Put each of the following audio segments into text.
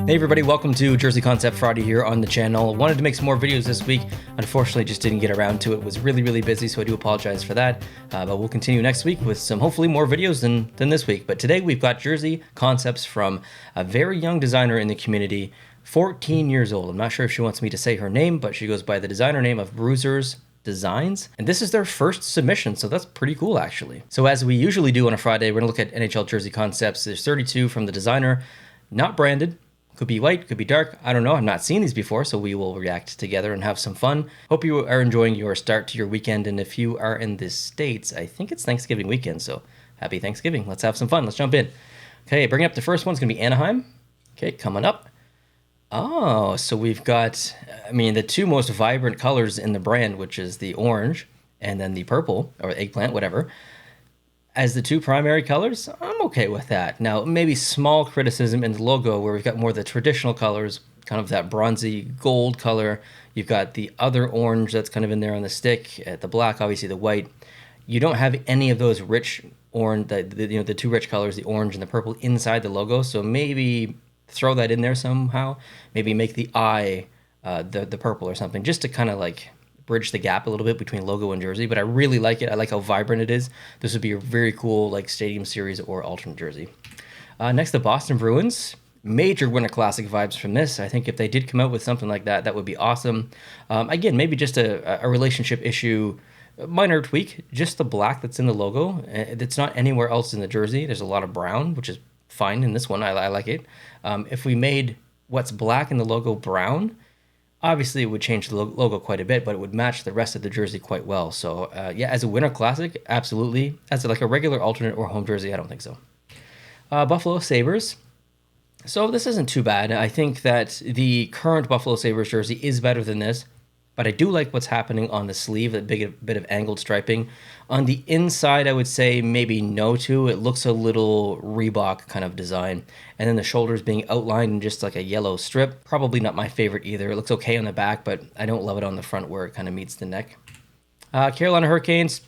Hey everybody, welcome to Jersey Concept Friday here on the channel. Wanted to make some more videos this week. Unfortunately, just didn't get around to it. Was really busy, so I do apologize for that. But we'll continue next week with some hopefully more videos than this week. But today we've got Jersey concepts from a very young designer in the community, 14 years old. I'm not sure if she wants me to say her name, but she goes by the designer name of Bruisers Designs, and this is their first submission, so that's pretty cool actually. So as we usually do on a Friday, we're gonna look at NHL jersey concepts. There's 32 from the designer, not branded. Could be white, could be dark. I don't know. I've not seen these before, so we will react together and have some fun. Hope you are enjoying your start to your weekend. And if you are in the States, I think it's Thanksgiving weekend, so happy Thanksgiving. Let's have some fun. Let's jump in. Okay, bringing up the first one's going to be Anaheim. Okay, coming up. Oh, so we've got, the two most vibrant colors in the brand, which is the orange and then the purple, or eggplant, whatever. As the two primary colors, I'm okay with that. Now, maybe small criticism in the logo where we've got more of the traditional colors, kind of that bronzy gold color. You've got the other orange that's kind of in there on the stick, the black, obviously the white. You don't have any of those rich orange, the two rich colors, the orange and the purple inside the logo. So maybe throw that in there somehow. Maybe make the eye the purple or something, just to kind of like bridge the gap a little bit between logo and jersey. But I really like it. I like how vibrant it is. This would be a very cool like stadium series or alternate jersey. Next, the Boston Bruins. Major Winter Classic vibes from this. I think if they did come out with something like that, that would be awesome. Again, maybe just a relationship issue, minor tweak, just the black that's in the logo. It's not anywhere else in the jersey. There's a lot of brown, which is fine in this one. I like it. If we made what's black in the logo brown, obviously, it would change the logo quite a bit, but it would match the rest of the jersey quite well. So, yeah, as a Winter Classic, absolutely. As like a regular alternate or home jersey, I don't think so. Buffalo Sabres. So this isn't too bad. I think that the current Buffalo Sabres jersey is better than this, but I do like what's happening on the sleeve, that big bit of angled striping. On the inside, I would say maybe no to. It looks a little Reebok kind of design. And then the shoulders being outlined in just like a yellow strip. Probably not my favorite either. It looks okay on the back, but I don't love it on the front where it kind of meets the neck. Carolina Hurricanes,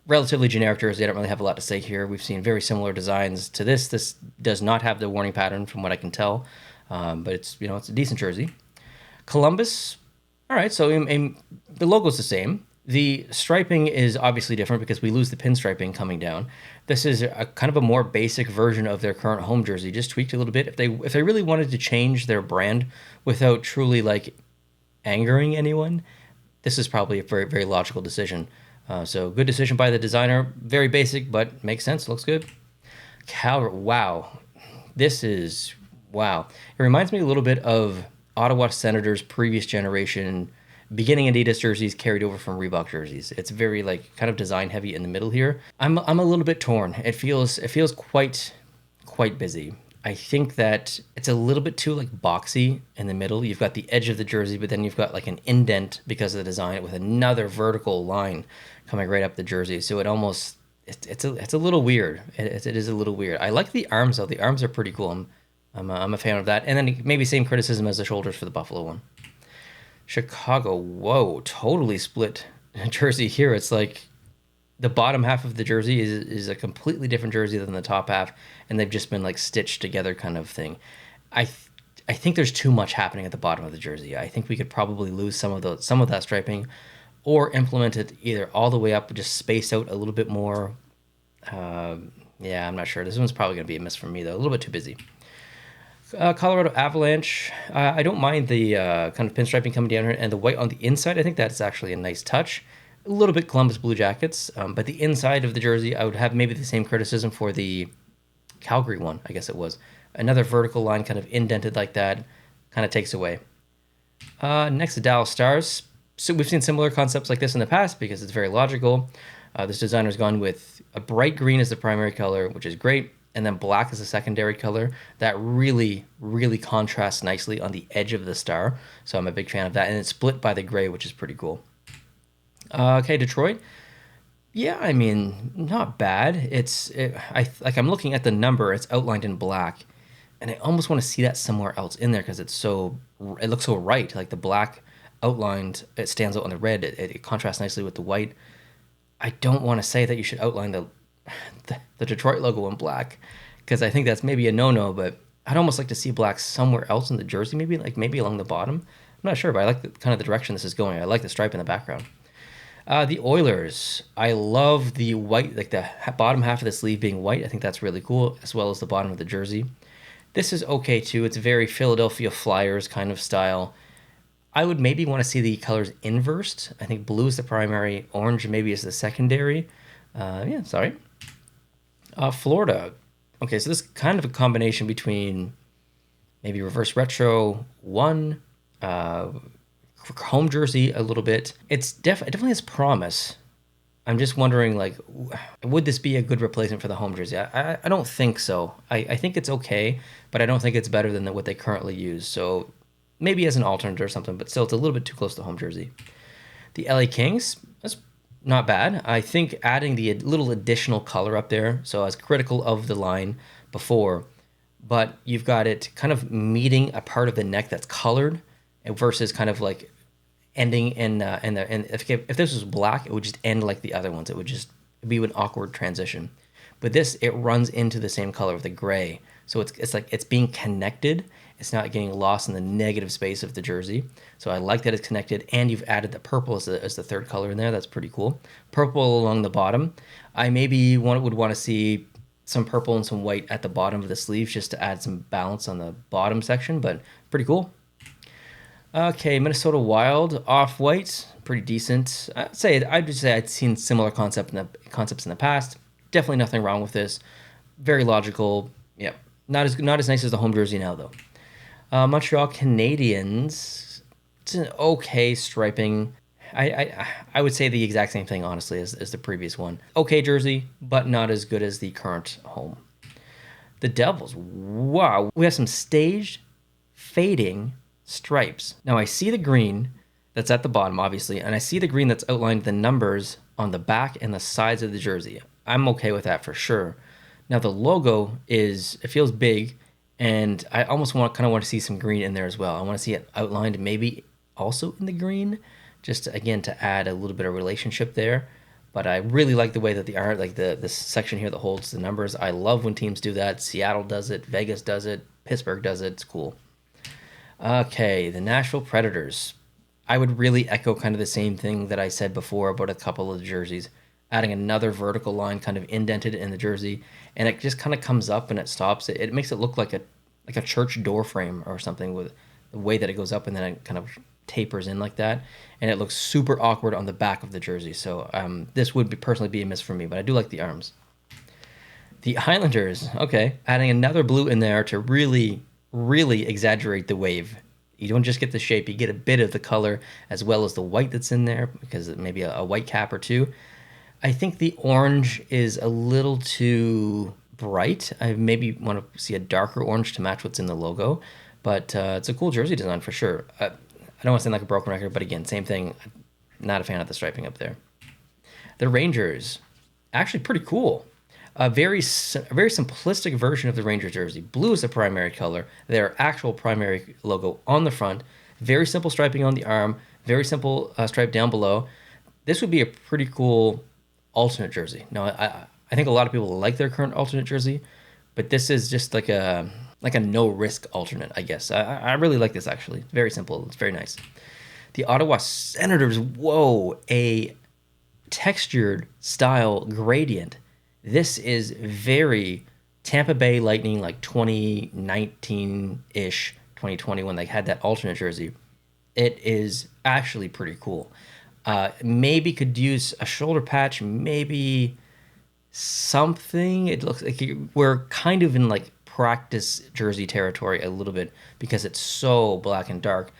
relatively generic jersey. I don't really have a lot to say here. We've seen very similar designs to this. This does not have the warning pattern from what I can tell, but it's a decent jersey. Columbus. All right, so the logo's the same. The striping is obviously different because we lose the pinstriping coming down. This is a kind of a more basic version of their current home jersey, just tweaked a little bit. If they really wanted to change their brand without truly like angering anyone, this is probably a very logical decision. So good decision by the designer. Very basic, but makes sense. Looks good. Wow, this is wow. It reminds me a little bit of Ottawa Senators' previous generation, beginning Adidas jerseys carried over from Reebok jerseys. It's very like kind of design heavy in the middle here. I'm a little bit torn. It feels quite busy. I think that it's a little bit too like boxy in the middle. You've got the edge of the jersey, but then you've got like an indent because of the design with another vertical line coming right up the jersey. So it's a little weird. It is a little weird. I like the arms though. The arms are pretty cool. I'm a fan of that. And then maybe same criticism as the shoulders for the Buffalo one. Chicago, whoa, totally split jersey here. It's like the bottom half of the jersey is a completely different jersey than the top half, and they've just been like stitched together kind of thing. I think there's too much happening at the bottom of the jersey. I think we could probably lose some of that striping, or implement it either all the way up, just space out a little bit more. Yeah, I'm not sure. This one's probably going to be a miss for me though. A little bit too busy. Colorado Avalanche. I don't mind the kind of pinstriping coming down here and the white on the inside. I think that's actually a nice touch. A little bit Columbus Blue Jackets, but the inside of the jersey, I would have maybe the same criticism for the Calgary one, I guess it was. Another vertical line kind of indented like that, kind of takes away. Next, the Dallas Stars. So we've seen similar concepts like this in the past because it's very logical. This designer's gone with a bright green as the primary color, which is great. And then black is a secondary color that really contrasts nicely on the edge of the star. So I'm a big fan of that. And it's split by the gray, which is pretty cool. Okay, Detroit. Yeah, not bad. I'm looking at the number. It's outlined in black. And I almost want to see that somewhere else in there because it looks so right. Like the black outlined, it stands out on the red. It contrasts nicely with the white. I don't want to say that you should outline the Detroit logo in black because I think that's maybe a no-no, but I'd almost like to see black somewhere else in the jersey, maybe along the bottom. I'm not sure, but I like kind of the direction this is going. I like the stripe in the background. The Oilers, I love the white, like the bottom half of the sleeve being white. I think that's really cool, as well as the bottom of the jersey. This is okay too. It's very Philadelphia Flyers kind of style. I would maybe want to see the colors inversed. I think blue is the primary, orange maybe is the secondary. Yeah, sorry. Florida. Okay, so this is kind of a combination between maybe reverse retro 1, home jersey a little bit. It definitely has promise. I'm just wondering, like, would this be a good replacement for the home jersey? I don't think so. I think it's okay, but I don't think it's better than what they currently use. So maybe as an alternate or something, but still it's a little bit too close to home jersey. The LA Kings, that's not bad. I think adding the little additional color up there, so I was critical of the line before, but you've got it kind of meeting a part of the neck that's colored versus kind of like ending in if this was black, it would just end like the other ones. It would just be an awkward transition. But this, it runs into the same color with the gray. So it's like it's being connected. It's not getting lost in the negative space of the jersey. So I like that it's connected, and you've added the purple as the third color in there. That's pretty cool. Purple along the bottom. I maybe would want to see some purple and some white at the bottom of the sleeves just to add some balance on the bottom section, but pretty cool. Okay, Minnesota Wild, off-white, pretty decent. I'd just say I'd seen similar concepts in the past. Definitely nothing wrong with this. Very logical. Yeah, not as nice as the home jersey now though. Montreal Canadiens, it's an okay striping. I would say the exact same thing honestly as the previous one. Okay jersey, but not as good as the current home. The Devils, wow, we have some staged fading stripes. Now I see the green that's at the bottom, obviously, and I see the green that's outlined the numbers on the back and the sides of the jersey. I'm okay with that for sure. Now the logo it feels big, and I almost want to see some green in there as well. I want to see it outlined maybe also in the green, just to add a little bit of relationship there. But I really like the way that the art, like this section here that holds the numbers. I love when teams do that. Seattle does it, Vegas does it, Pittsburgh does it. It's cool. Okay, the Nashville Predators. I would really echo kind of the same thing that I said before about a couple of the jerseys. Adding another vertical line kind of indented in the jersey, and it just kind of comes up and it stops. It makes it look like a church door frame or something, with the way that it goes up and then it kind of tapers in like that, and it looks super awkward on the back of the jersey. So this would personally be a miss for me, but I do like the arms. The Islanders, okay, adding another blue in there to really exaggerate the wave. You don't just get the shape, you get a bit of the color as well as the white that's in there, because maybe a white cap or two. I think the orange is a little too bright. I maybe want to see a darker orange to match what's in the logo, but it's a cool jersey design for sure. I don't want to sound like a broken record, but again, same thing. Not a fan of the striping up there. The Rangers, actually pretty cool. A very simplistic version of the Ranger jersey. Blue is the primary color. Their actual primary logo on the front. Very simple striping on the arm. Very simple stripe down below. This would be a pretty cool alternate jersey. Now, I think a lot of people like their current alternate jersey, but this is just like a no risk alternate, I guess. I really like this actually. Very simple. It's very nice. The Ottawa Senators. Whoa, a textured style gradient. This is very Tampa Bay Lightning, like 2019-ish, 2020, when they had that alternate jersey. It is actually pretty cool. Maybe could use a shoulder patch, maybe something. It looks like we're kind of in like practice jersey territory a little bit, because it's so black and dark,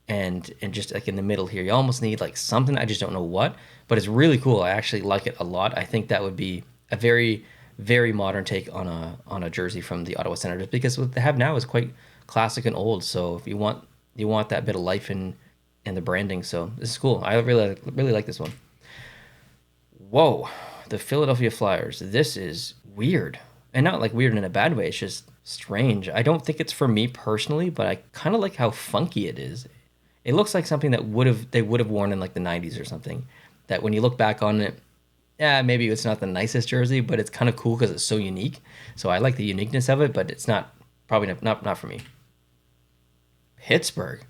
and just like in the middle here, you almost need like something. I just don't know what, but it's really cool. I actually like it a lot. I think that would be a very, very modern take on a jersey from the Ottawa Senators, because what they have now is quite classic and old. So if you want that bit of life in the branding, so this is cool. I really like this one. Whoa, the Philadelphia Flyers. This is weird, and not like weird in a bad way. It's just strange. I don't think it's for me personally, but I kind of like how funky it is. It looks like something that they would have worn in like the 90s or something. That when you look back on it, yeah, maybe it's not the nicest jersey, but it's kind of cool because it's so unique. So I like the uniqueness of it, but it's not Probably not for me. Pittsburgh.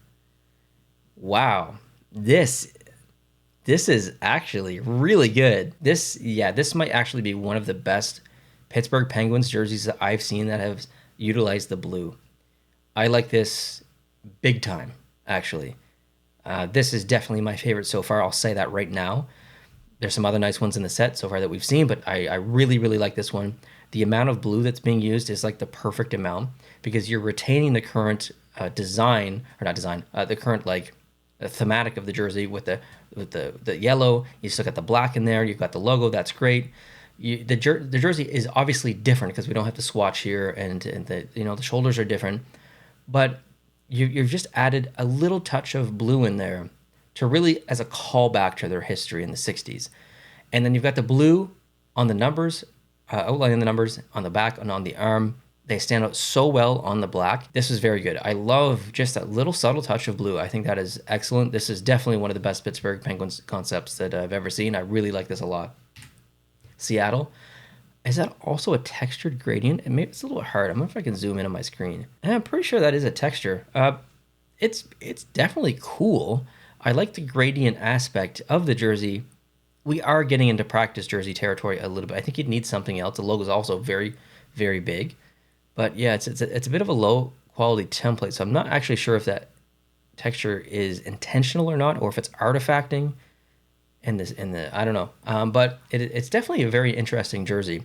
Wow. This is actually really good. This might actually be one of the best Pittsburgh Penguins jerseys that I've seen that have utilized the blue. I like this big time, actually. This is definitely my favorite so far. I'll say that right now. There's some other nice ones in the set so far that we've seen, but I really, really like this one. The amount of blue that's being used is like the perfect amount because you're retaining the current the current like thematic of the jersey with the yellow. You still got the black in there. You've got the logo. That's great. The jersey is obviously different because we don't have to swatch here, and the shoulders are different, but you've just added a little touch of blue in there to really as a callback to their history in the 60s. And then you've got the blue on the numbers, outlining the numbers on the back and on the arm. They stand out so well on the black. This is very good. I love just that little subtle touch of blue. I think that is excellent. This is definitely one of the best Pittsburgh Penguins concepts that I've ever seen. I really like this a lot. Seattle. Is that also a textured gradient? And maybe it's a little bit hard. I don't know if I can zoom in on my screen. And I'm pretty sure that is a texture. It's definitely cool. I like the gradient aspect of the jersey. We are getting into practice jersey territory a little bit. I think you'd need something else. The logo is also very, very big. But yeah, it's a bit of a low quality template. So I'm not actually sure if that texture is intentional or not, or if it's artifacting in the I don't know. But it's definitely a very interesting jersey.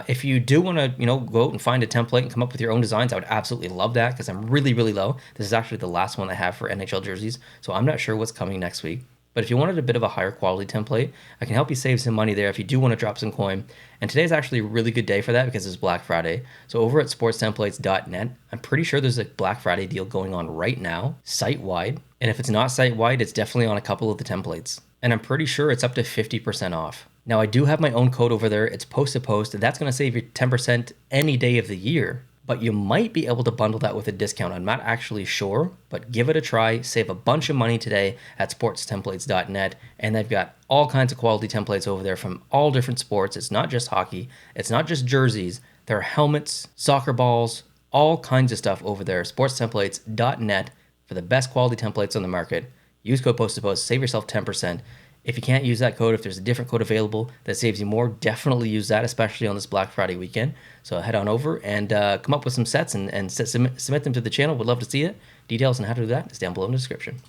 If you do want to go out and find a template and come up with your own designs, I would absolutely love that because I'm really, really low. This is actually the last one I have for NHL jerseys, so I'm not sure what's coming next week. But if you wanted a bit of a higher quality template, I can help you save some money there if you do want to drop some coin. And today's actually a really good day for that because it's Black Friday. So over at sportstemplates.net, I'm pretty sure there's a Black Friday deal going on right now, site-wide. And if it's not site-wide, it's definitely on a couple of the templates. And I'm pretty sure it's up to 50% off. Now, I do have my own code over there. It's post to post, and that's going to save you 10% any day of the year. But you might be able to bundle that with a discount. I'm not actually sure, but give it a try. Save a bunch of money today at sportstemplates.net. And they've got all kinds of quality templates over there from all different sports. It's not just hockey. It's not just jerseys. There are helmets, soccer balls, all kinds of stuff over there. Sportstemplates.net for the best quality templates on the market. Use code post to post. Save yourself 10%. If you can't use that code, if there's a different code available that saves you more, definitely use that, especially on this Black Friday weekend. So head on over and come up with some sets and submit them to the channel. We'd love to see it. Details on how to do that is down below in the description.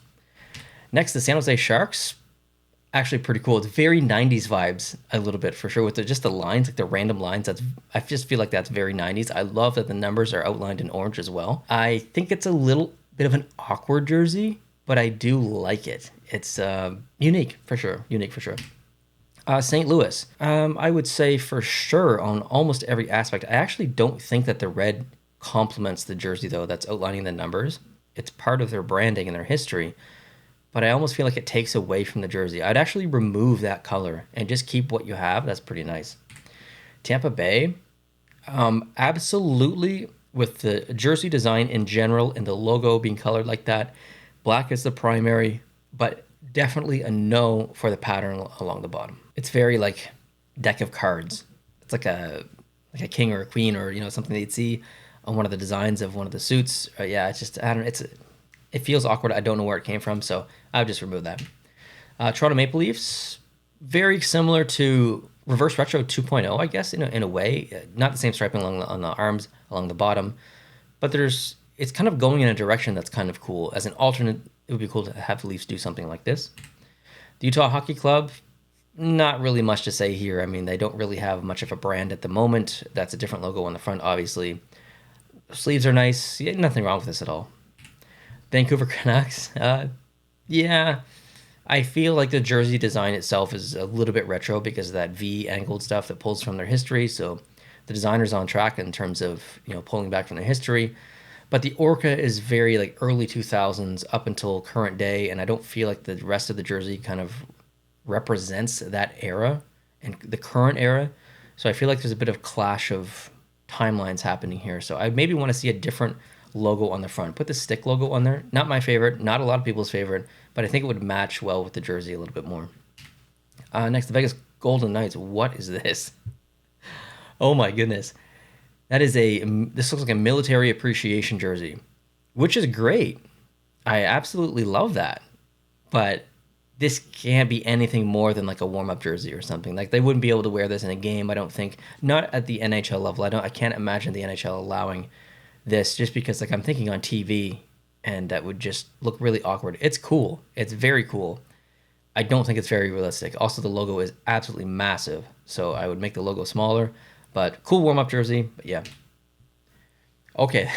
Next, the San Jose Sharks. Actually pretty cool. It's very 90s vibes a little bit for sure with just the lines, like the random lines. I just feel like that's very 90s. I love that the numbers are outlined in orange as well. I think it's a little bit of an awkward jersey, but I do like it. It's unique for sure. St. Louis. I would say for sure on almost every aspect. I actually don't think that the red complements the jersey, though, that's outlining the numbers. It's part of their branding and their history, but I almost feel like it takes away from the jersey. I'd actually remove that color and just keep what you have. That's pretty nice. Tampa Bay. Absolutely, with the jersey design in general and the logo being colored like that. Black is the primary, but definitely a no for the pattern along the bottom. It's very like deck of cards. It's like a king or a queen or something that you'd see on one of the designs of one of the suits. Yeah, it's just it feels awkward. I don't know where it came from, so I'll just remove that. Toronto Maple Leafs, very similar to Reverse Retro 2.0, I guess in a way. Not the same striping on the arms along the bottom, but it's kind of going in a direction that's kind of cool. As an alternate, it would be cool to have the Leafs do something like this. The Utah Hockey Club, not really much to say here. I mean, they don't really have much of a brand at the moment. That's a different logo on the front, obviously. Sleeves are nice. Yeah, nothing wrong with this at all. Vancouver Canucks, yeah. I feel like the jersey design itself is a little bit retro because of that V angled stuff that pulls from their history. So the designer's on track in terms of pulling back from their history. But the Orca is very like early 2000s up until current day, and I don't feel like the rest of the jersey kind of represents that era and the current era. So I feel like there's a bit of clash of timelines happening here. So I maybe want to see a different logo on the front. Put the stick logo on there. Not my favorite, not a lot of people's favorite, but I think it would match well with the jersey a little bit more. Next, the Vegas Golden Knights. What is this? Oh my goodness. That is this looks like a military appreciation jersey, which is great. I absolutely love that. But this can't be anything more than like a warm-up jersey or something. Like they wouldn't be able to wear this in a game, I don't think. Not at the NHL level. I can't imagine the NHL allowing this, just because like I'm thinking on TV and that would just look really awkward. It's cool. It's very cool. I don't think it's very realistic. Also, the logo is absolutely massive, so I would make the logo smaller. But cool warm-up jersey. But yeah. Okay,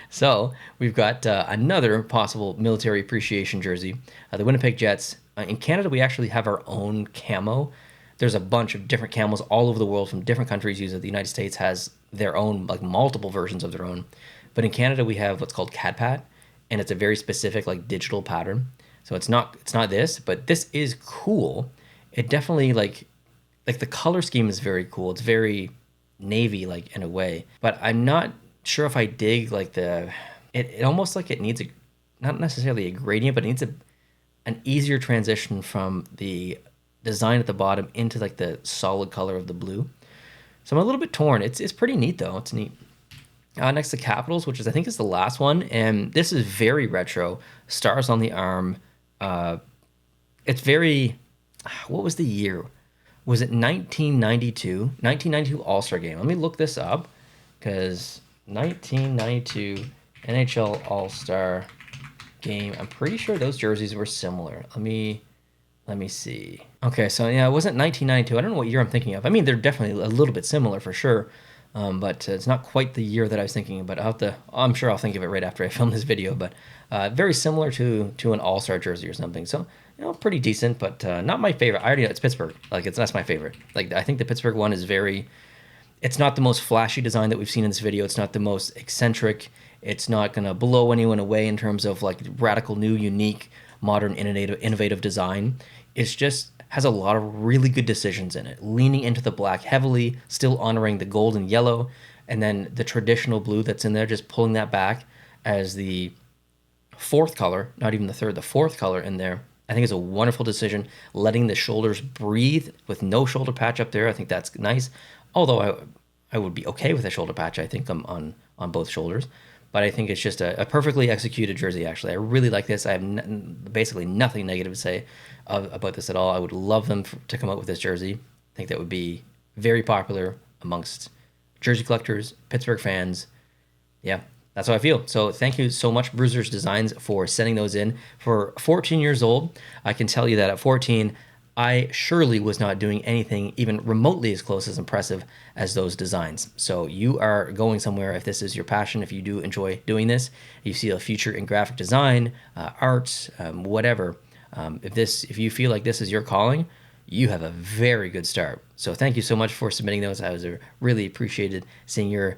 so we've got another possible military appreciation jersey. The Winnipeg Jets. In Canada, we actually have our own camo. There's a bunch of different camos all over the world from different countries use it. The United States has their own, like multiple versions of their own. But in Canada, we have what's called CADPAT, and it's a very specific like digital pattern. So it's not this, but this is cool. It definitely like the color scheme is very cool. It's very navy like in a way, but I'm not sure if I dig like it almost like it needs not necessarily a gradient, but it needs an easier transition from the design at the bottom into like the solid color of the blue. So I'm a little bit torn. It's pretty neat though. It's neat. Next to Capitals, which is I think is the last one, and this is very retro. Stars on the arm. It's very. What was the year? Was it 1992? 1992 All-Star Game. Let me look this up, because 1992 NHL All-Star Game. I'm pretty sure those jerseys were similar. Let me see. Okay, so yeah, it wasn't 1992. I don't know what year I'm thinking of. I mean, they're definitely a little bit similar for sure, but it's not quite the year that I was thinking. But I'm sure I'll think of it right after I film this video. But very similar to an All-Star jersey or something. So pretty decent, but not my favorite. I already know it's Pittsburgh. That's my favorite. Like I think the Pittsburgh one is very. It's not the most flashy design that we've seen in this video. It's not the most eccentric. It's not gonna blow anyone away in terms of like radical, new, unique, modern, innovative design. It's just has a lot of really good decisions in it, leaning into the black heavily, still honoring the gold and yellow, and then the traditional blue that's in there, just pulling that back as the fourth color, not even the third, the fourth color in there. I think it's a wonderful decision, letting the shoulders breathe with no shoulder patch up there. I think that's nice. Although I would be okay with a shoulder patch, I think, on both shoulders. But I think it's just a perfectly executed jersey, actually. I really like this. I have basically nothing negative to say about this at all. I would love them to come out with this jersey. I think that would be very popular amongst jersey collectors, Pittsburgh fans. Yeah, that's how I feel. So thank you so much, Bruisers Designs, for sending those in. For 14 years old, I can tell you that at 14, I surely was not doing anything even remotely as close as impressive as those designs. So you are going somewhere if this is your passion, if you do enjoy doing this, you see a future in graphic design, art, whatever. If you feel like this is your calling, you have a very good start. So thank you so much for submitting those. I was really appreciated seeing your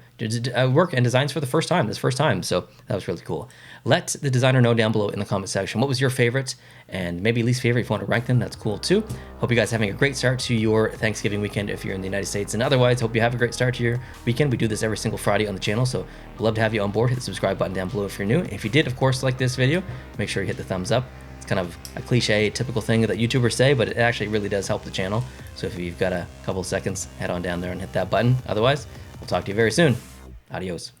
work and designs for the first time, So that was really cool. Let the designer know down below in the comment section what was your favorite and maybe least favorite if you want to rank them. That's cool too. Hope you guys are having a great start to your Thanksgiving weekend if you're in the United States. And otherwise, hope you have a great start to your weekend. We do this every single Friday on the channel, so we'd love to have you on board. Hit the subscribe button down below if you're new. If you did, of course, like this video, make sure you hit the thumbs up. It's kind of a cliche, typical thing that YouTubers say, but it actually really does help the channel. So if you've got a couple of seconds, head on down there and hit that button. Otherwise, we'll talk to you very soon. Adios.